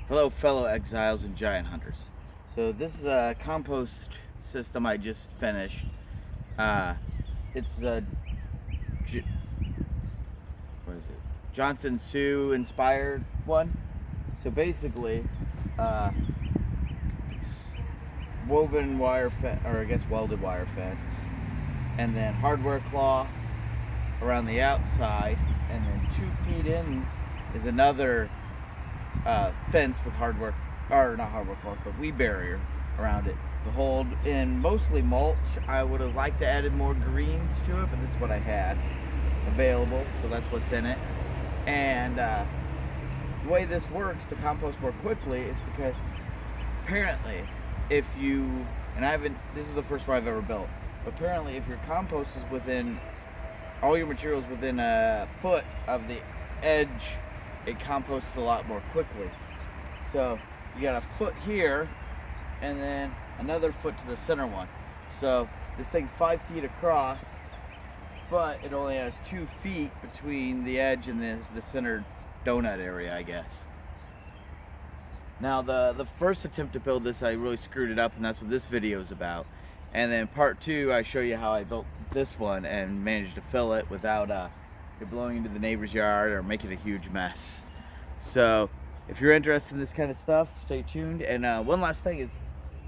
Hello, fellow exiles and giant hunters. So this is a compost system I just finished. Uh, it's a what is it? Johnson Sioux inspired one. So basically, it's woven wire fence, or I guess welded wire fence, and then hardware cloth around the outside, and then 2 feet in is another fence with hardware, or not hardware cloth, but weed barrier around it to hold in mostly mulch. I would have liked to added more greens to it, but this is what I had available, so that's what's in it. And the way this works to compost more quickly is because apparently, if you, and I haven't, this is the first one I've ever built, but apparently if your compost is within, all your materials within a foot of the edge, it composts a lot more quickly. So you got a foot here and then another foot to the center one. So this thing's 5 feet across, but it only has 2 feet between the edge and the center donut area, I guess. Now the first attempt to build this, I really screwed it up, and that's what this video is about. And then part 2, I show you how I built this one and managed to fill it without it blowing into the neighbor's yard or making a huge mess. So if you're interested in this kind of stuff, stay tuned. And one last thing is,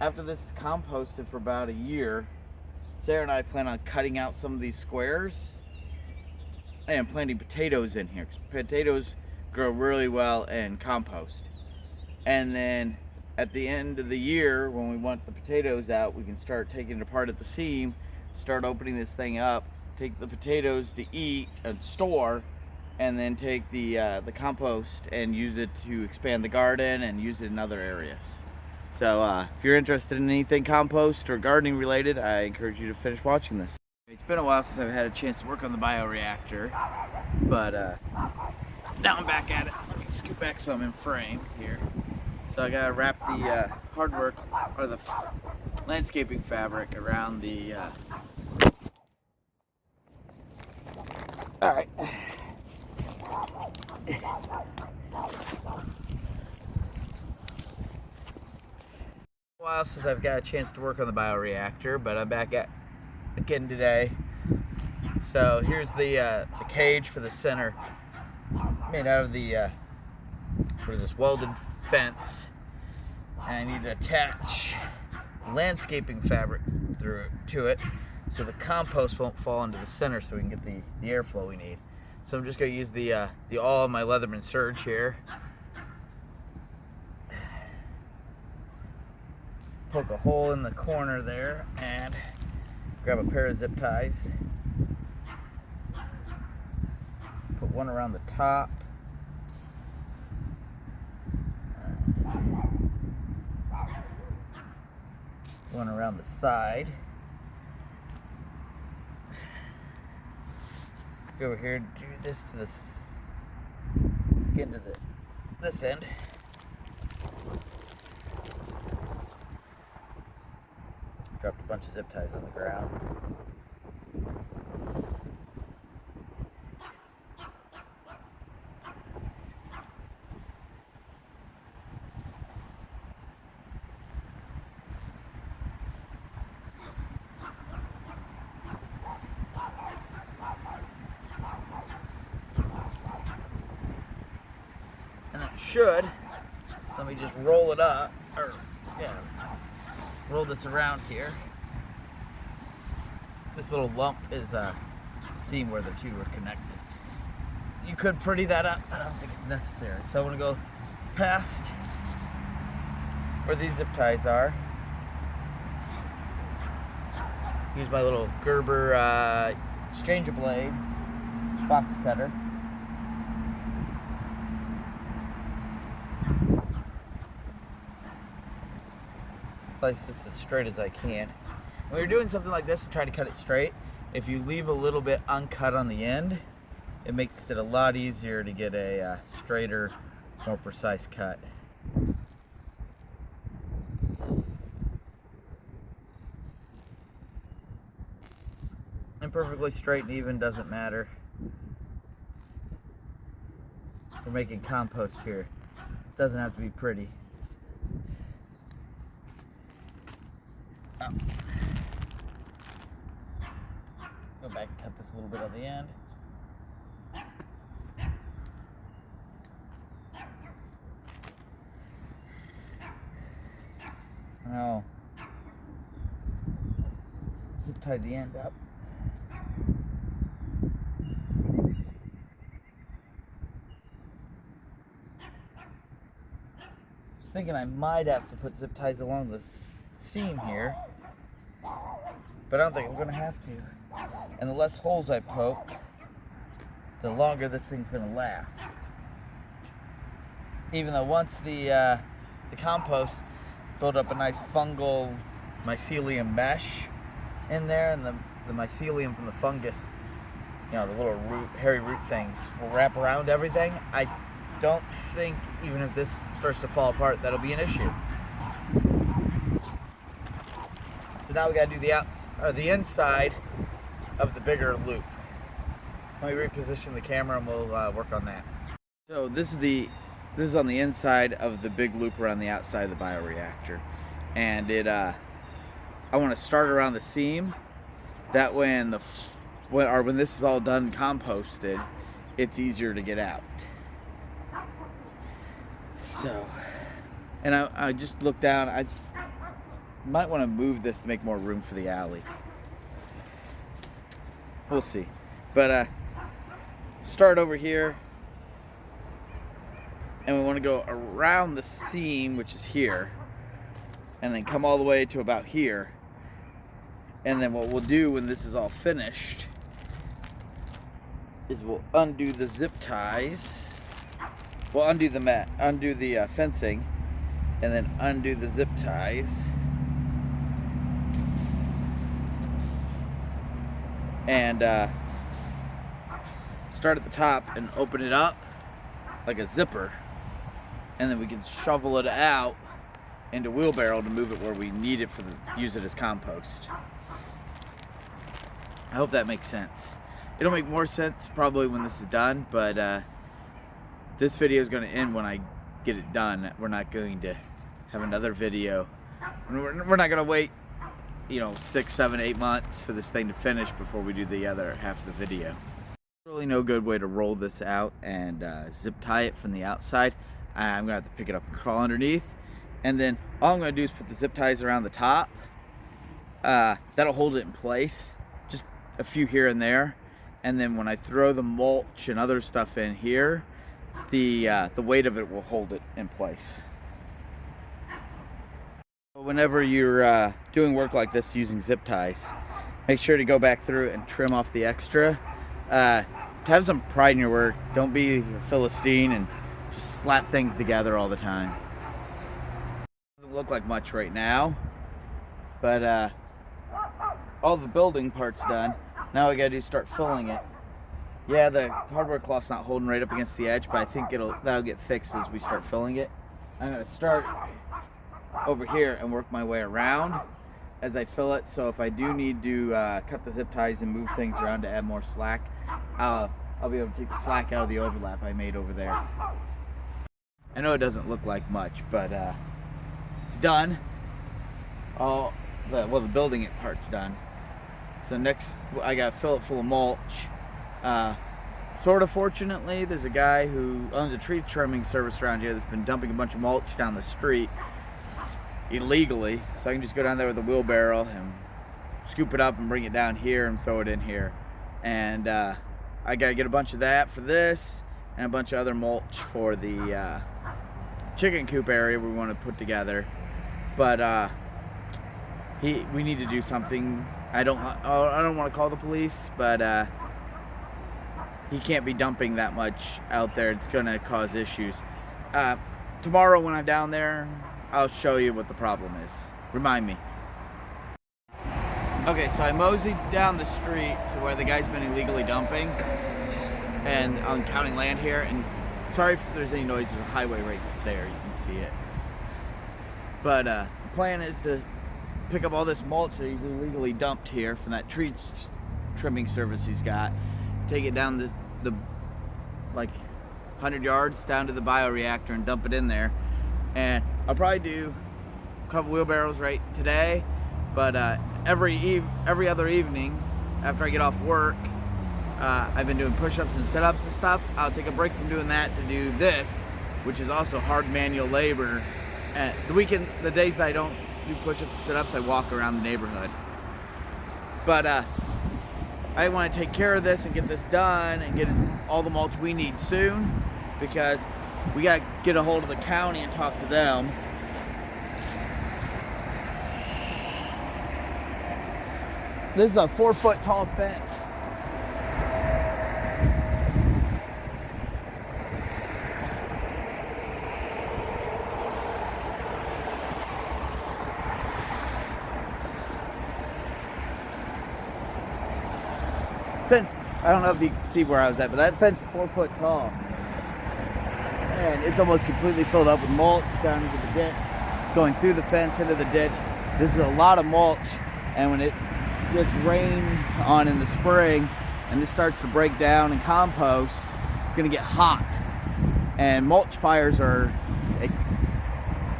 after this is composted for about a year, Sarah and I plan on cutting out some of these squares and planting potatoes in here, because potatoes grow really well in compost. And then at the end of the year, when we want the potatoes out, we can start taking it apart at the seam, start opening this thing up, take the potatoes to eat and store, and then take the compost and use it to expand the garden and use it in other areas. So if you're interested in anything compost or gardening related, I encourage you to finish watching this. It's been a while since I've had a chance to work on the bioreactor, but now I'm back at it. Let me scoot back so I'm in frame here. So I gotta wrap the hardware, or the landscaping fabric around the all right. A while since I've got a chance to work on the bioreactor, but I'm back at again today. So here's the cage for the center, made out of the what is this, welded fence, and I need to attach landscaping fabric through to it so the compost won't fall into the center, so we can get the airflow we need. So I'm just going to use the awl of my Leatherman Surge here. Poke a hole in the corner there and grab a pair of zip ties. Put one around the top. One around the side. Go over here and do this to this, get into this end. Dropped a bunch of zip ties on the ground. And it should, let me just roll it up, or yeah, roll this around here. This little lump is a seam where the two are connected. You could pretty that up, I don't think it's necessary. So I'm gonna go past where these zip ties are. Use my little Gerber stranger blade box cutter. Slice this as straight as I can. When you're doing something like this and trying to cut it straight, if you leave a little bit uncut on the end, it makes it a lot easier to get a straighter, more precise cut. Imperfectly straight and even doesn't matter. We're making compost here. doesn't have to be pretty. Oh. Go back and cut this a little bit on the end. Now, zip tie the end up. I was thinking I might have to put zip ties along the seam here, but I don't think I'm going to have to. And the less holes I poke, the longer this thing's going to last. Even though once the compost built up a nice fungal mycelium mesh in there, and the mycelium from the fungus, you know, the little hairy root things will wrap around everything. I don't think, even if this starts to fall apart, that'll be an issue. So now we gotta do the inside of the bigger loop. Let me reposition the camera and we'll work on that. So this is on the inside of the big loop around the outside of the bioreactor, and I want to start around the seam. That way, when this is all done and composted, it's easier to get out. So, and I just looked down. I might want to move this to make more room for the alley. We'll see. But start over here, and we want to go around the seam, which is here, and then come all the way to about here. And then what we'll do when this is all finished is we'll undo the zip ties. We'll undo the fencing, and then undo the zip ties. And start at the top and open it up like a zipper, and then we can shovel it out into wheelbarrow to move it where we need it use it as compost. I hope that makes sense. It'll make more sense probably when this is done, but this video is going to end when I get it done. We're not going to have another video. We're not going to wait, 6, 7, 8 months for this thing to finish before we do the other half of the video. Really no good way to roll this out and zip tie it from the outside. I'm going to have to pick it up and crawl underneath. And then all I'm going to do is put the zip ties around the top. That'll hold it in place. Just a few here and there. And then when I throw the mulch and other stuff in here, the weight of it will hold it in place. Whenever you're doing work like this using zip ties, make sure to go back through and trim off the extra. Have some pride in your work. Don't be a Philistine and just slap things together all the time. Doesn't look like much right now, but all the building part's done. Now we gotta do start filling it. Yeah, the hardware cloth's not holding right up against the edge, but I think that'll get fixed as we start filling it. I'm gonna start over here and work my way around as I fill it. So if I do need to cut the zip ties and move things around to add more slack, I'll be able to take the slack out of the overlap I made over there. I know it doesn't look like much, but it's done. The building it part's done. So next, I got to fill it full of mulch. Sort of fortunately, there's a guy who owns a tree trimming service around here that's been dumping a bunch of mulch down the street illegally. So I can just go down there with a wheelbarrow and scoop it up and bring it down here and throw it in here. And I got to get a bunch of that for this and a bunch of other mulch for the chicken coop area we want to put together. But we need to do something. I don't want to call the police, but he can't be dumping that much out there. It's going to cause issues. Tomorrow when I'm down there, I'll show you what the problem is. Remind me. Okay, so I moseyed down the street to where the guy's been illegally dumping, and I'm counting land here, and sorry if there's any noise, there's a highway right there, you can see it. But the plan is to pick up all this mulch that he's illegally dumped here from that tree trimming service he's got, take it down the 100 yards down to the bioreactor and dump it in there. And I'll probably do a couple wheelbarrows right today, but every other evening after I get off work, I've been doing push-ups and sit-ups and stuff. I'll take a break from doing that to do this, which is also hard manual labor. And the days that I don't do push-ups and sit-ups, I walk around the neighborhood. But I want to take care of this and get this done and get all the mulch we need soon, because we got to get a hold of the county and talk to them. This is a 4-foot tall fence. Fence, I don't know if you can see where I was at, but that fence is 4 foot tall. And it's almost completely filled up with mulch down into the ditch. It's going through the fence into the ditch. This is a lot of mulch, and when it gets rain on in the spring and this starts to break down and compost, it's gonna get hot. And mulch fires are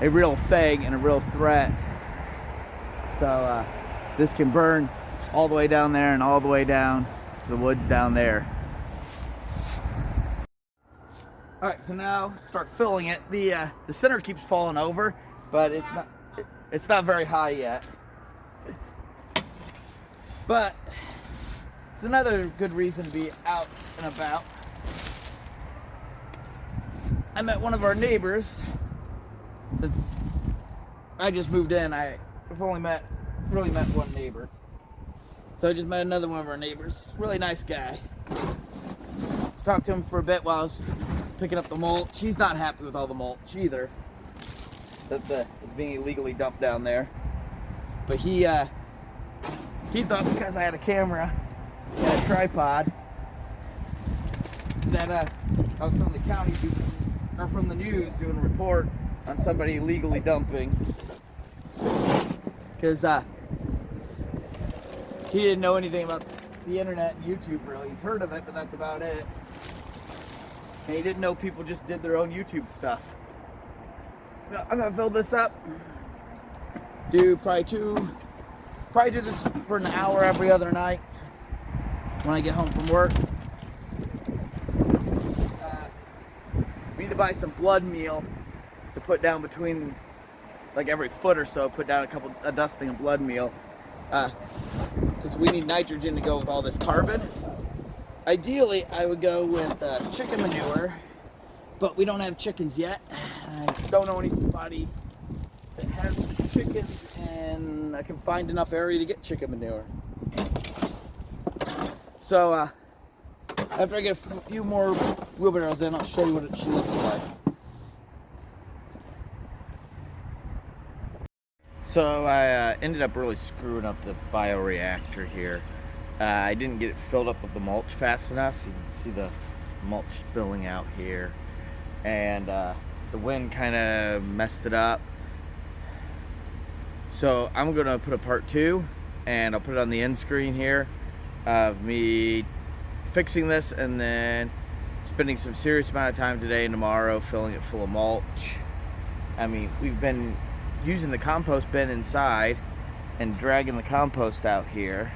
a real thing and a real threat. So this can burn all the way down there and all the way down to the woods down there. All right, so now start filling it. The center keeps falling over, but it's not very high yet. But it's another good reason to be out and about. I met one of our neighbors. Since I just moved in, I've only really met one neighbor. So I just met another one of our neighbors. Really nice guy. Let's talk to him for a bit while I was picking up the mulch. He's not happy with all the mulch either. It's being illegally dumped down there. But he thought because I had a camera and a tripod that I was from the county or from the news doing a report on somebody illegally dumping. Because he didn't know anything about the internet and YouTube really. He's heard of it, but that's about it. And he didn't know people just did their own YouTube stuff. So I'm gonna fill this up. Probably do this for an hour every other night when I get home from work. We need to buy some blood meal to put down between, like every foot or so, put down a dusting of blood meal. Because we need nitrogen to go with all this carbon. Ideally, I would go with chicken manure, but we don't have chickens yet. I don't know anybody that has chickens, and I can find enough area to get chicken manure. So, after I get a few more wheelbarrows in, I'll show you what she looks like. So I ended up really screwing up the bioreactor here. I didn't get it filled up with the mulch fast enough. You can see the mulch spilling out here. And the wind kind of messed it up. So I'm going to put a part 2, and I'll put it on the end screen here of me fixing this, and then spending some serious amount of time today and tomorrow filling it full of mulch. I mean, we've been using the compost bin inside and dragging the compost out here,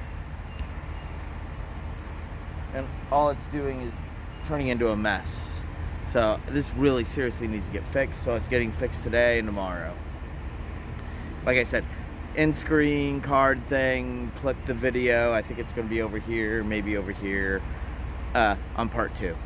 and all it's doing is turning into a mess. So this really seriously needs to get fixed, so it's getting fixed today and tomorrow. Like I said, end screen card thing, click the video. I think it's going to be over here, maybe over here, on part 2.